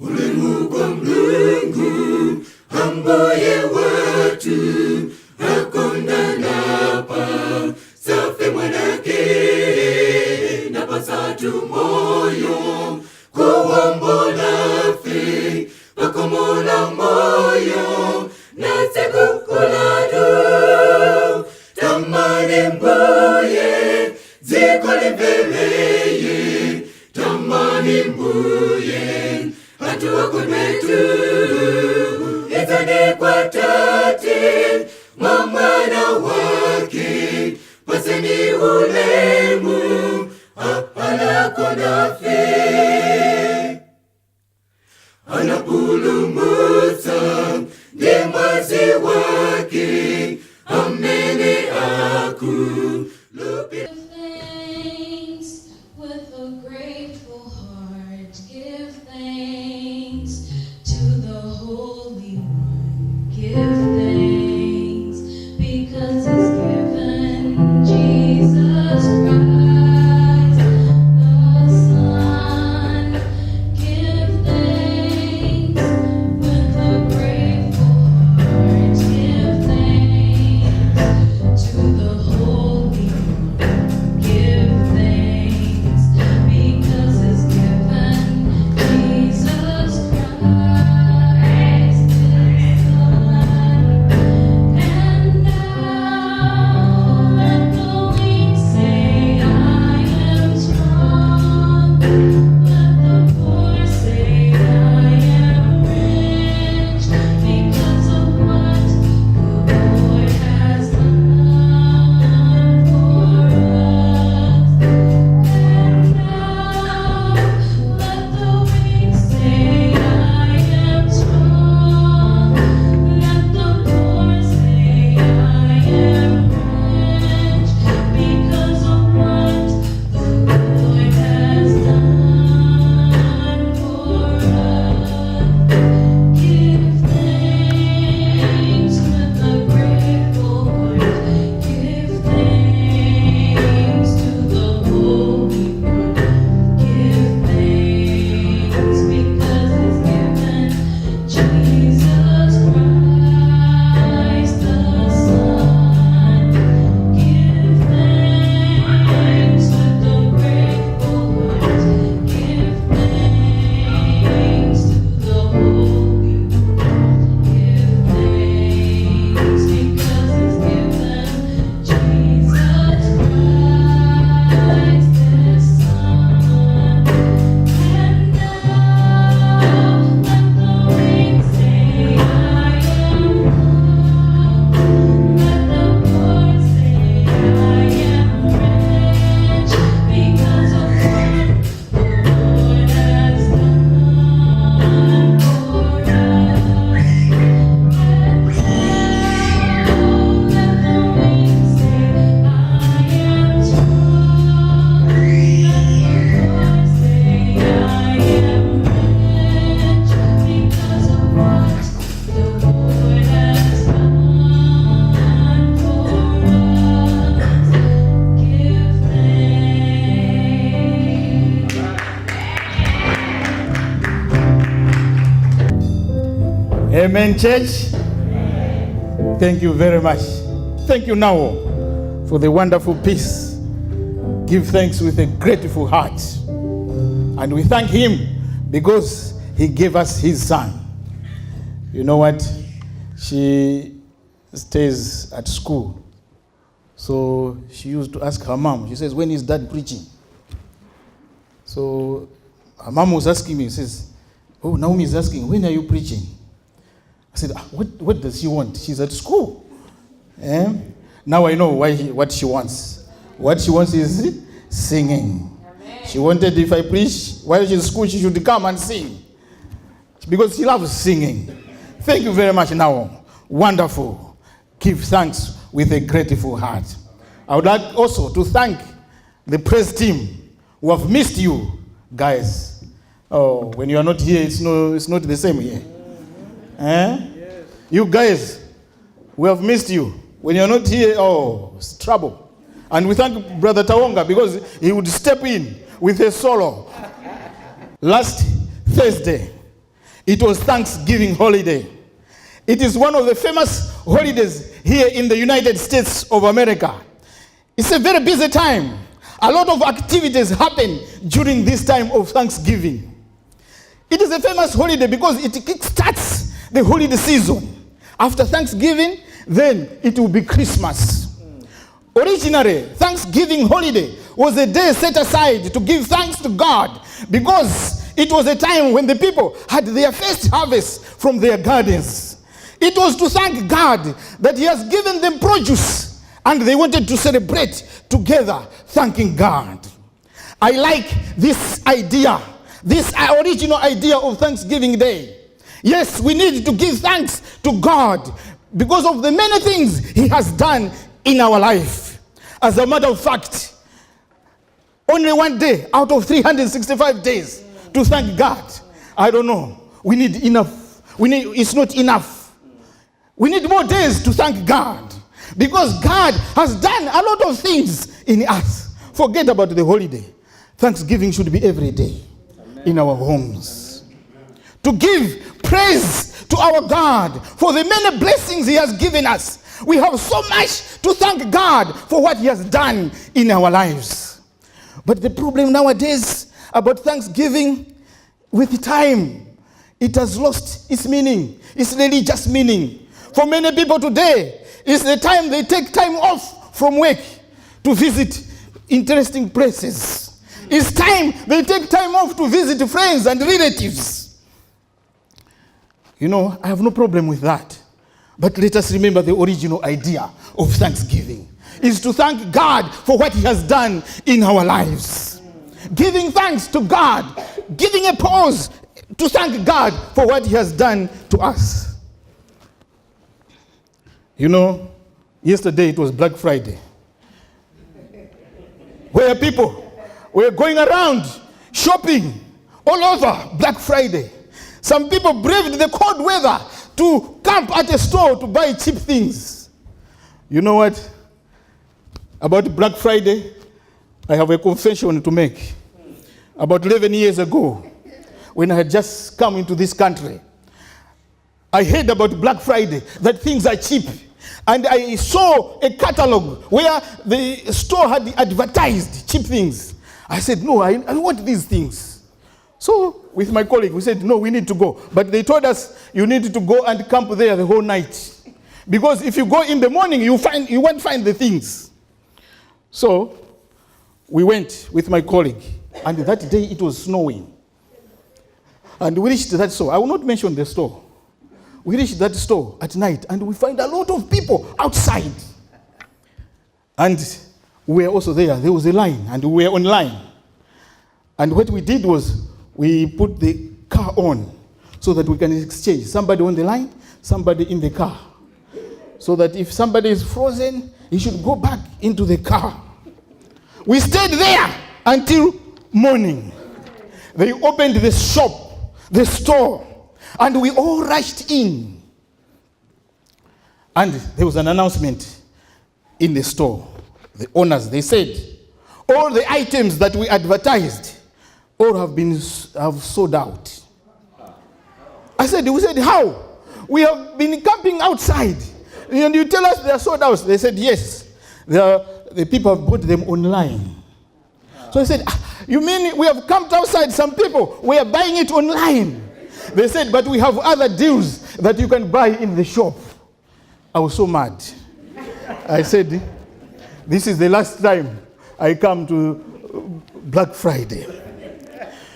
Ulimwengu Mungu ambaye watu hakuna napa safi mwanake na pasatu moyo kuombola fi pakomola moyo na sekukuladu tamane mbuye zikolibeleye tamani mbuye hatua kwetu izane kwa tate mamana wake paseni ulemu hapana konafe anapulumusa ndemazi wake amene aku lupi. With a grateful heart, give thanks to the Holy One. Give thanks because He's given Jesus Christ, the Son. Give thanks with a grateful heart. Give thanks to the Holy One. Give thanks because He's given Jesus Christ, His Son. And now let the weak say, I am strong. Let the poor say, I am rich because of what the Lord has done for us. And now let the weak say, I am strong. Let the poor say, I am rich because of what the Lord has done for us. Give thanks with a grateful heart. Give thanks to the Holy One. Give thanks because He's given Jesus Christ, the Son. Give thanks with a grateful heart. Give thanks to the Holy One. Give thanks because He's given Jesus Christ, His Son. And now let the weak say, I am strong. Let the poor say, I am rich because of what the Lord has done for us. And now let the weak say, I am strong. Let the poor say, I am rich because of what the Lord has done for us. Give thanks. Amen, church. Thank you very much. Thank you now for the wonderful peace. Give thanks with a grateful heart. And we thank Him because He gave us His Son. You know what? She stays at school. So she used to ask her mom. She says, when is Dad preaching? So her mom was asking me, says, oh, Naomi is asking, when are you preaching? I said, what does she want? She's at school. Now I know what she wants. What she wants is singing. Amen. She wanted if I preach while she's in school, she should come and sing. Because she loves singing. Thank you very much now. Wonderful. Give thanks with a grateful heart. I would like also to thank the praise team who have missed you, guys. Oh, when you are not here, it's not the same here. Yes. You guys, we have missed you. When you're not here, oh, it's trouble. And we thank Brother Tawonga because he would step in with a solo. Last Thursday, It was Thanksgiving holiday. It is one of the famous holidays here in the United States of America. It's a very busy time. A lot of activities happen during this time of Thanksgiving. It is a famous holiday because it kickstarts the holiday season. After Thanksgiving, then it will be Christmas. Originally, Thanksgiving holiday was a day set aside to give thanks to God because it was a time when the people had their first harvest from their gardens. It was to thank God that He has given them produce, and they wanted to celebrate together, thanking God. I like this idea, this original idea of Thanksgiving Day. Yes, we need to give thanks to God because of the many things He has done in our life. As a matter of fact, only one day out of 365 days to thank God. I don't know. We need enough. It's not enough. We need more days to thank God because God has done a lot of things in us. Forget about the holiday. Thanksgiving should be every day. Amen. In our homes. To give praise to our God for the many blessings He has given us. We have so much to thank God for what He has done in our lives. But the problem nowadays about Thanksgiving, with time, it has lost its meaning, its religious meaning. For many people today, it's the time they take time off from work to visit interesting places. It's time they take time off to visit friends and relatives. You know, I have no problem with that. But let us remember the original idea of Thanksgiving is to thank God for what He has done in our lives. Giving thanks to God, giving a pause to thank God for what He has done to us. You know, yesterday it was Black Friday, where people were going around shopping all over Black Friday. Some people braved the cold weather to camp at a store to buy cheap things. You know what? About Black Friday, I have a confession to make. About 11 years ago, when I had just come into this country, I heard about Black Friday, that things are cheap. And I saw a catalog where the store had advertised cheap things. I said, no, I want these things. So with my colleague, we said, no, we need to go. But they told us, you need to go and camp there the whole night. Because if you go in the morning, you won't find the things. So we went with my colleague. And that day it was snowing. And we reached that store. I will not mention the store. We reached that store at night and we find a lot of people outside. And we were also there. There was a line and we were online. And what we did was we put the car on so that we can exchange. Somebody on the line, somebody in the car. So that if somebody is frozen, he should go back into the car. We stayed there until morning. They opened the shop, the store. And we all rushed in. And there was an announcement in the store. The owners, they said, all the items that we advertised, all have sold out. We said, how? We have been camping outside. And you tell us they are sold out. They said, yes. The people have bought them online. So I said, you mean we have camped outside? Some people, we are buying it online. They said, but we have other deals that you can buy in the shop. I was so mad. I said, this is the last time I come to Black Friday.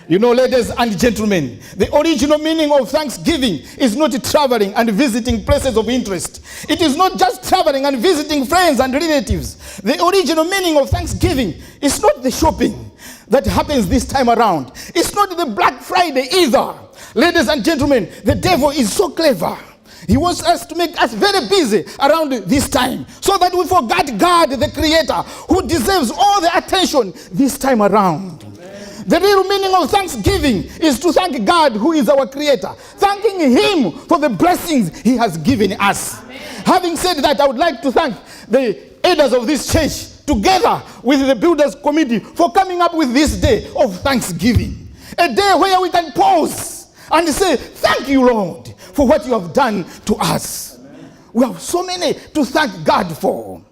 You know, ladies and gentlemen, the original meaning of Thanksgiving is not traveling and visiting places of interest. It is not just traveling and visiting friends and relatives. The original meaning of Thanksgiving is not the shopping that happens this time around. It's not the Black Friday either. Ladies and gentlemen, the devil is so clever. He wants us to make us very busy around this time so that we forget God, the Creator, who deserves all the attention this time around. Amen. The real meaning of Thanksgiving is to thank God, who is our Creator, thanking Him for the blessings He has given us. Amen. Having said that, I would like to thank the elders of this church together with the Builders Committee for coming up with this day of Thanksgiving. A day where we can pause and say, thank you, Lord, for what you have done to us. Amen. We have so many to thank God for,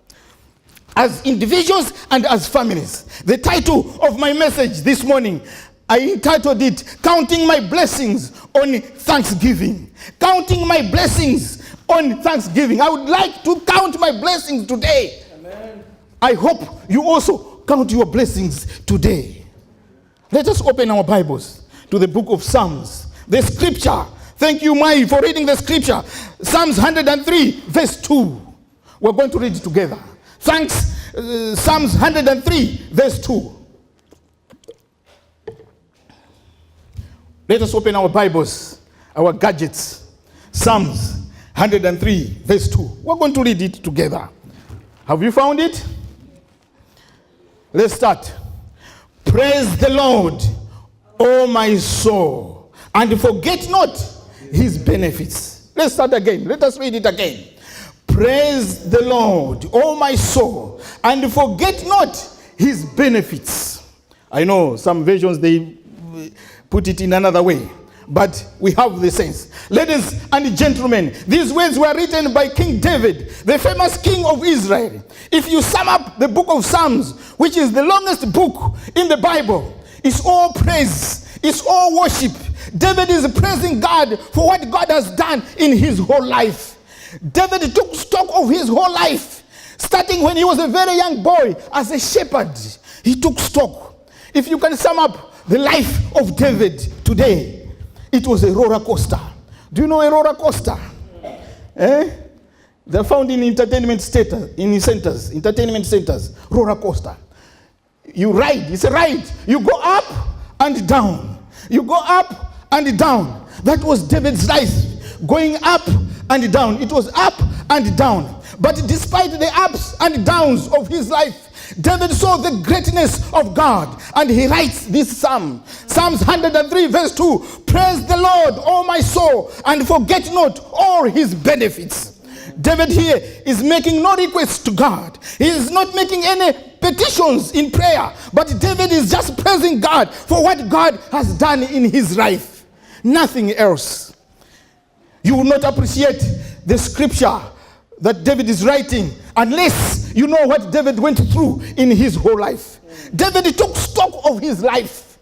as individuals and as families. The title of my message this morning, I entitled it, Counting My Blessings on Thanksgiving. Counting my blessings on Thanksgiving. I would like to count my blessings today. Amen. I hope you also count your blessings today. Let us open our Bibles to the book of Psalms. The scripture. Thank you, Mai, for reading the scripture. Psalms 103, verse 2. We're going to read it together. Thanks. Psalms 103, verse 2. Let us open our Bibles, our gadgets. Psalms 103, verse 2. We're going to read it together. Have you found it? Let's start. Praise the Lord, O my soul, and forget not his benefits. Let's start again. Let us read it again. Praise the Lord, O my soul, and forget not his benefits. I know some versions, they put it in another way, but we have the sense. Ladies and gentlemen, these words were written by King David, the famous king of Israel. If you sum up the book of Psalms, which is the longest book in the Bible, it's all praise, it's all worship. David is praising God for what God has done in his whole life. David took stock of his whole life, starting when he was a very young boy as a shepherd. He took stock. If you can sum up the life of David today, it was a roller coaster. Do you know a roller coaster? They're found in entertainment centers, roller coaster. You ride, it's a ride. You go up and down. You go up and down. That was David's life, going up and down. It was up and down. But despite the ups and downs of his life, David saw the greatness of God, and he writes this psalm. Psalms 103 verse 2. Praise the Lord, O my soul, and forget not all his benefits. David here is making no requests to God. He is not making any petitions in prayer, but David is just praising God for what God has done in his life. Nothing else. You will not appreciate the scripture that David is writing unless you know what David went through in his whole life. David took stock of his life.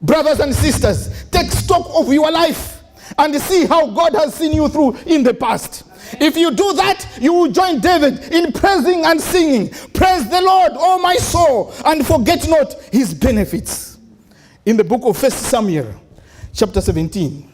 Brothers and sisters, take stock of your life and see how God has seen you through in the past. If you do that, you will join David in praising and singing. Praise the Lord, O my soul, and forget not his benefits. In the book of 1 Samuel, chapter 17.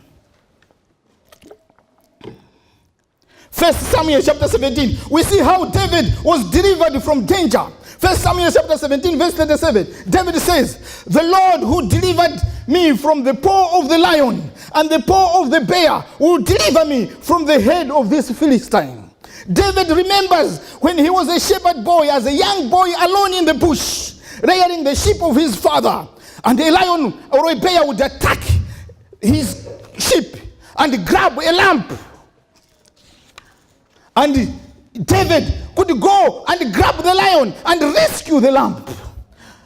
1 Samuel chapter 17, we see how David was delivered from danger. 1 Samuel chapter 17, verse 37, David says, the Lord who delivered me from the paw of the lion and the paw of the bear will deliver me from the head of this Philistine. David remembers when he was a shepherd boy, as a young boy alone in the bush, rearing the sheep of his father, and a lion or a bear would attack his sheep and grab a lamb. And David could go and grab the lion and rescue the lamb.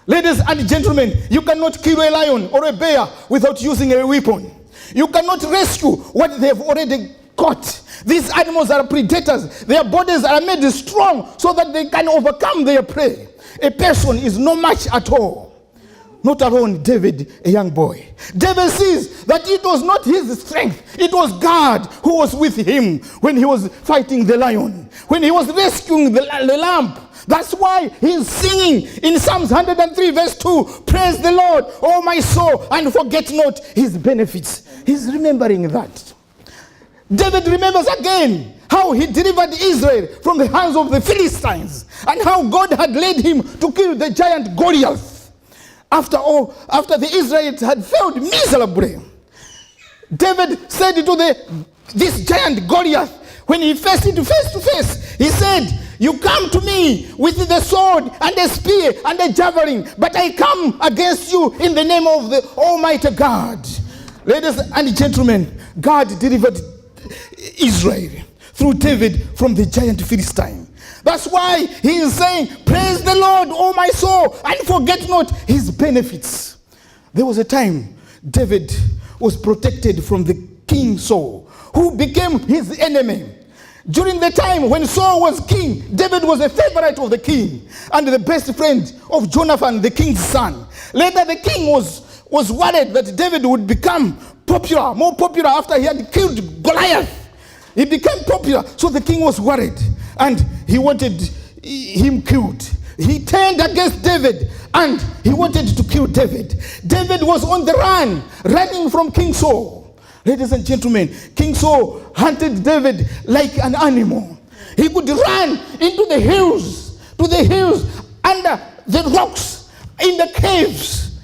Ladies and gentlemen, you cannot kill a lion or a bear without using a weapon. You cannot rescue what they have already caught. These animals are predators. Their bodies are made strong so that they can overcome their prey. A person is no match at all. Not alone David, a young boy. David sees that it was not his strength. It was God who was with him when he was fighting the lion, when he was rescuing the lamb. That's why he's singing in Psalms 103 verse 2, praise the Lord, O my soul, and forget not his benefits. He's remembering that. David remembers again how he delivered Israel from the hands of the Philistines, and how God had led him to kill the giant Goliath. After the Israelites had failed miserably, David said to this giant Goliath, when he faced it face to face, he said, you come to me with the sword and a spear and a javelin, but I come against you in the name of the Almighty God. Ladies and gentlemen, God delivered Israel through David from the giant Philistine. That's why he is saying, praise the Lord, O my soul, and forget not his benefits. There was a time David was protected from the King Saul, who became his enemy. During the time when Saul was king, David was a favorite of the king and the best friend of Jonathan, the king's son. Later, the king was worried that David would become popular, more popular after he had killed Goliath. He became popular, so the king was worried and he wanted him killed. He turned against David and he wanted to kill David. David was on the run, running from King Saul. Ladies and gentlemen, King Saul hunted David like an animal. He could run into the hills, under the rocks, in the caves.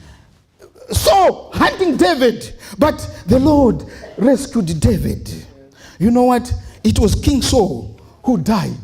Saul hunting David, but the Lord rescued David. You know what? It was King Saul who died,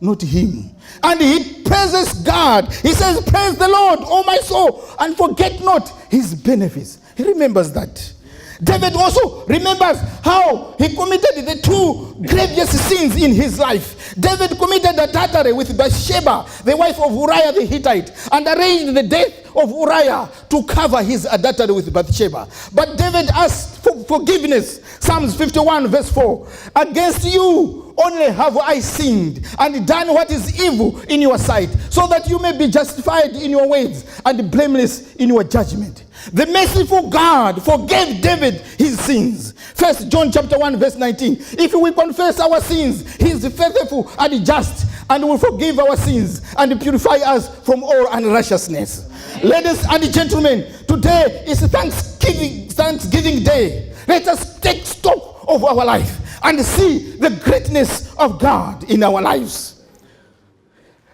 not him. And he praises God. He says, praise the Lord, O my soul, and forget not his benefits. He remembers that. David also remembers how he committed the two grievous sins in his life. David committed adultery with Bathsheba, the wife of Uriah the Hittite, and arranged the death of Uriah to cover his adultery with Bathsheba. But David asked for forgiveness. Psalms 51 verse 4. Against you only have I sinned and done what is evil in your sight, so that you may be justified in your ways and blameless in your judgment. The merciful God forgave David his sins. 1 John chapter 1 verse 19. If we confess our sins, he is faithful and just and will forgive our sins and purify us from all unrighteousness. Ladies and gentlemen, today is Thanksgiving Day. Let us take stock of our life and see the greatness of God in our lives.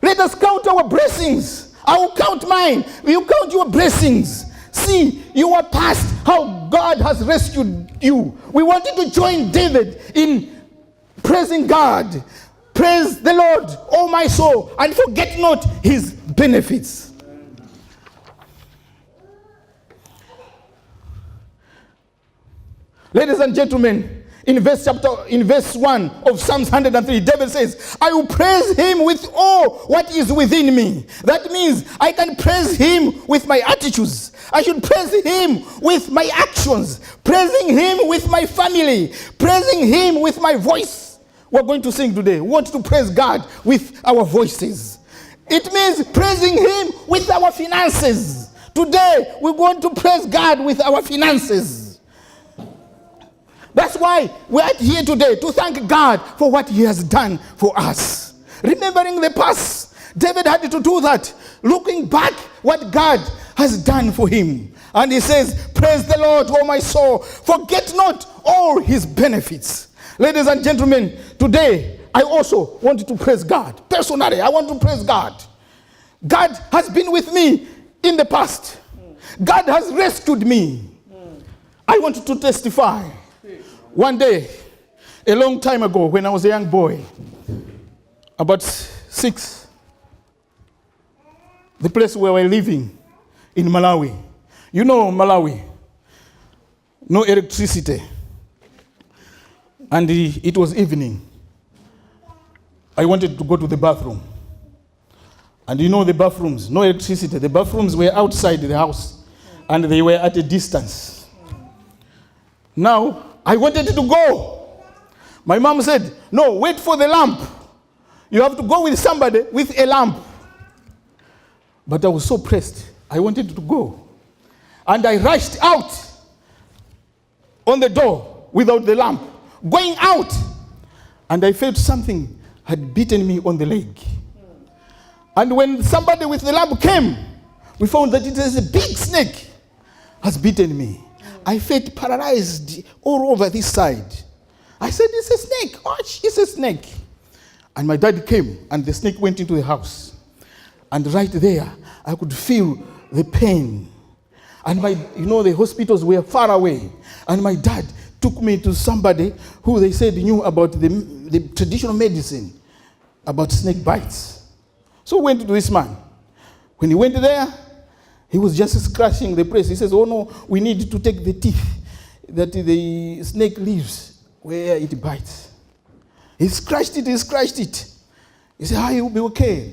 Let us count our blessings. I will count mine. You count your blessings. See your past, how God has rescued you. We wanted to join David in praising God. Praise the Lord, O my soul, and forget not his benefits. Ladies and gentlemen, in verse 1 of Psalms 103, David says, I will praise him with all what is within me. That means I can praise him with my attitudes. I should praise him with my actions, praising him with my family, praising him with my voice. We're going to sing today. We want to praise God with our voices. It means praising him with our finances. Today, we're going to praise God with our finances. That's why we're here today, to thank God for what he has done for us. Remembering the past, David had to do that, looking back what God has done for him. And he says, praise the Lord, O my soul, forget not all his benefits. Ladies and gentlemen, today I also want to praise God. Personally, I want to praise God. God has been with me in the past. God has rescued me. I want to testify. One day, a long time ago, when I was a young boy, about 6, the place where we're living in Malawi. You know Malawi, no electricity. And it was evening. I wanted to go to the bathroom. And you know the bathrooms, no electricity. The bathrooms were outside the house and they were at a distance. Now, I wanted to go. My mom said, no, wait for the lamp. You have to go with somebody with a lamp. But I was so pressed. I wanted to go. And I rushed out on the door without the lamp. Going out. And I felt something had beaten me on the leg. And when somebody with the lamp came, we found that it is a big snake has beaten me. I felt paralyzed all over this side. I said, it's a snake. Oh, it's a snake. And my dad came, and the snake went into the house. And right there, I could feel the pain. And the hospitals were far away. And my dad took me to somebody who they said knew about the traditional medicine, about snake bites. So we went to this man. When he went there, he was just scratching the place. He says, oh no, we need to take the teeth that the snake leaves where it bites. He scratched it. He said, you'll be okay.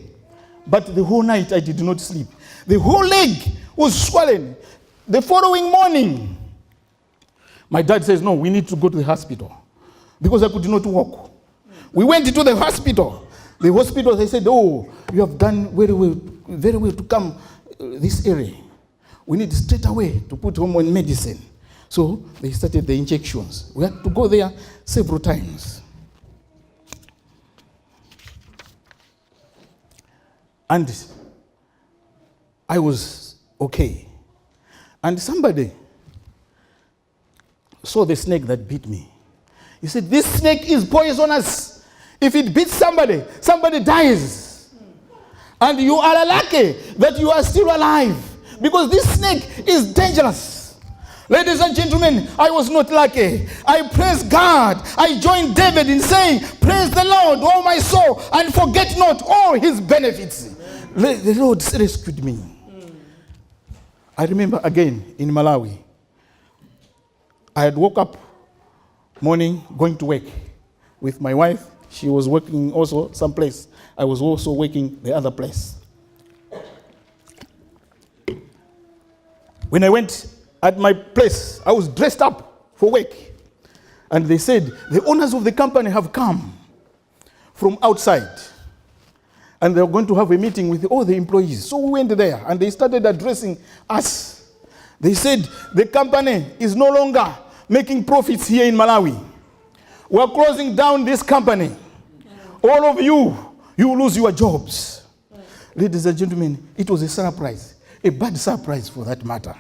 But the whole night I did not sleep. The whole leg was swollen. The following morning, My dad says, no, we need to go to the hospital because I could not walk. We went to the hospital. The hospital, they said, oh, you have done very well to come this area. We need straight away to put him on medicine. So they started the injections. We had to go there several times. And I was okay. And somebody saw the snake that bit me. He said, this snake is poisonous. If it beats somebody, somebody dies. And you are lucky that you are still alive because this snake is dangerous. Ladies and gentlemen, I was not lucky. I praise God. I joined David in saying, praise the Lord, oh my soul, and forget not all his benefits. The Lord rescued me. I remember again in Malawi, I had woke up morning going to work with my wife. She was working also someplace. I was also working the other place. When I went at my place, I was dressed up for work. And they said, the owners of the company have come from outside. And they were going to have a meeting with all the employees. So we went there and they started addressing us. They said, the company is no longer making profits here in Malawi. We're closing down this company. All of you will lose your jobs. Ladies and gentlemen, it was a surprise, a bad surprise for that matter.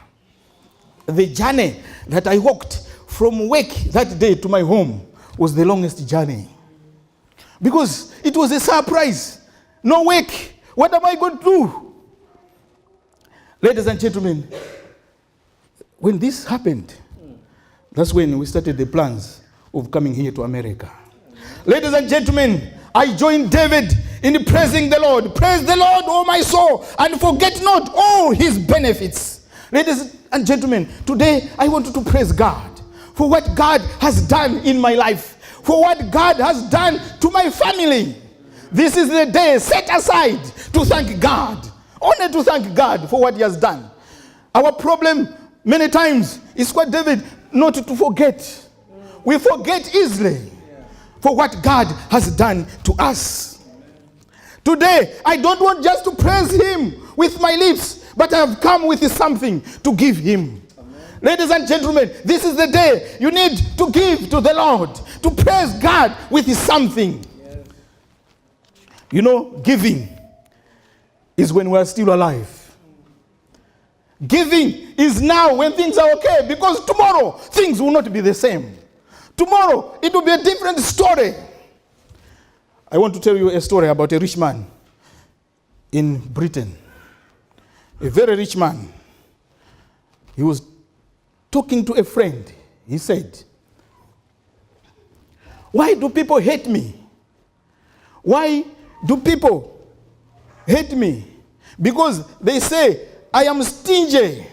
The journey that I walked from work that day to my home was the longest journey. Because it was a surprise. No work. What am I going to do? Ladies and gentlemen, when this happened, that's when we started the plans of coming here to America. Ladies and gentlemen, I joined David in praising the Lord. Praise the Lord, oh my soul, and forget not all his benefits. Ladies and gentlemen, today I want to praise God for what God has done in my life, for what God has done to my family. This is the day set aside to thank God, only to thank God for what he has done. Our problem many times is what David not to forget. We forget easily for what God has done to us. Today, I don't want just to praise him with my lips, but I have come with something to give him. Ladies and gentlemen, this is the day you need to give to the Lord, to praise God with something. You know, giving is when we are still alive. Giving is now when things are okay, because tomorrow things will not be the same. Tomorrow it will be a different story. I want to tell you a story about a rich man in Britain. A very rich man. He was talking to a friend. He said, why do people hate me? Why do people hate me? Because they say I am stingy,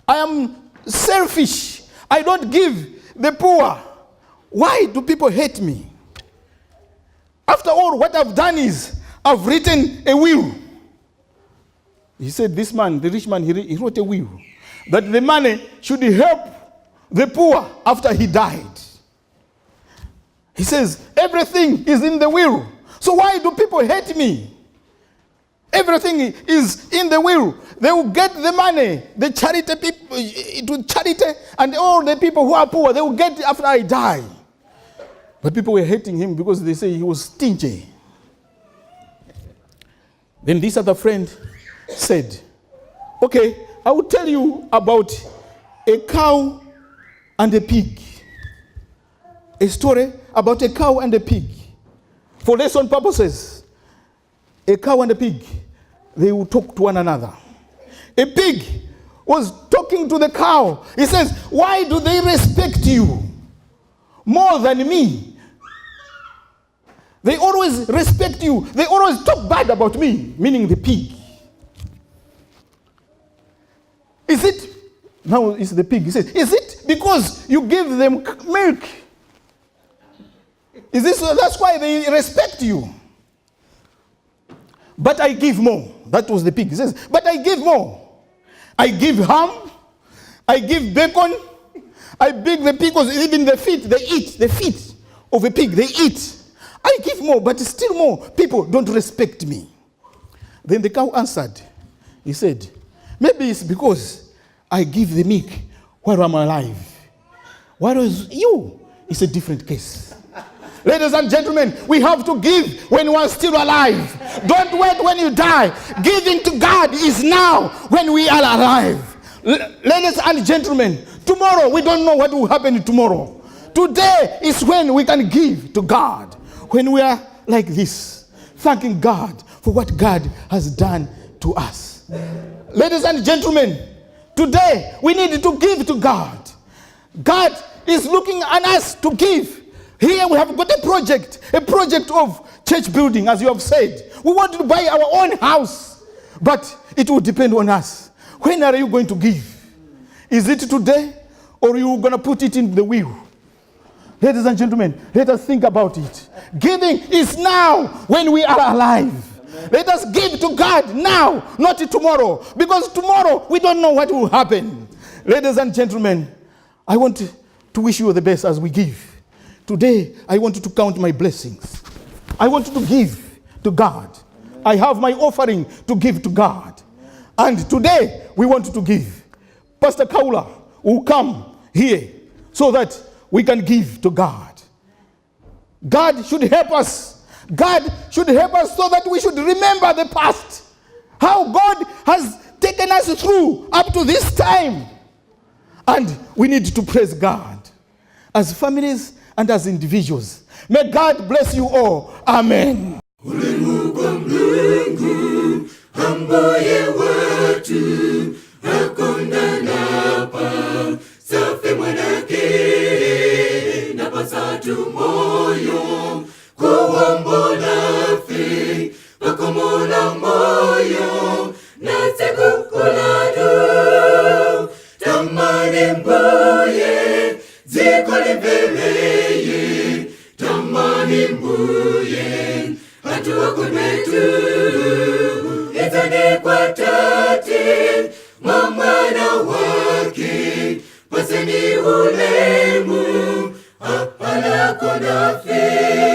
I am selfish, I don't give the poor. Why do people hate me? After all, what I've done is I've written a will. He said, this man, the rich man, he wrote a will that the money should help the poor after he died. He says, everything is in the will. So why do people hate me? Everything is in the will. They will get the money, the charity people, to charity, and all the people who are poor, they will get it after I die. But people were hating him because they say he was stingy. Then this other friend said, okay, I will tell you about a cow and a pig. A story about a cow and a pig. For lesson purposes, a cow and a pig, they will talk to one another. A pig was talking to the cow. He says, why do they respect you more than me? They always respect you. They always talk bad about me, meaning the pig. Is it, now it's the pig, he says, is it because you give them milk? Is this, that's why they respect you? But I give more. That was the pig. He says, but I give more. I give ham, I give bacon, I beg the pig, because even the feet, they eat. The feet of a pig, they eat. I give more, but still more. People don't respect me. Then the cow answered. He said, maybe it's because I give the milk while I'm alive. Whereas you, it's a different case. Ladies and gentlemen, we have to give when we are still alive. Don't wait when you die. Giving to God is now when we are alive. Ladies and gentlemen, tomorrow, we don't know what will happen tomorrow. Today is when we can give to God. When we are like this, thanking God for what God has done to us. Ladies and gentlemen, today we need to give to God. God is looking at us to give. Here we have got a project of church building, as you have said. We want to buy our own house, but it will depend on us. When are you going to give? Is it today, or are you going to put it in the wheel? Ladies and gentlemen, let us think about it. Giving is now when we are alive. Amen. Let us give to God now, not tomorrow. Because tomorrow, we don't know what will happen. Ladies and gentlemen, I want to wish you the best as we give. Today, I want to count my blessings. I want to give to God. Amen. I have my offering to give to God. Amen. And today, we want to give. Pastor Khaula will come here so that we can give to God. God should help us. God should help us so that we should remember the past. How God has taken us through up to this time. And we need to praise God as families and as individuals. May God bless you all. Amen. Satu moyo kuombola fe pakomola moyo na sekukuladu tamane mbuye zikole veleye tamane mbuye atuwa kumetu etane kwa tate mamana wake paseni ulemu apala kona fe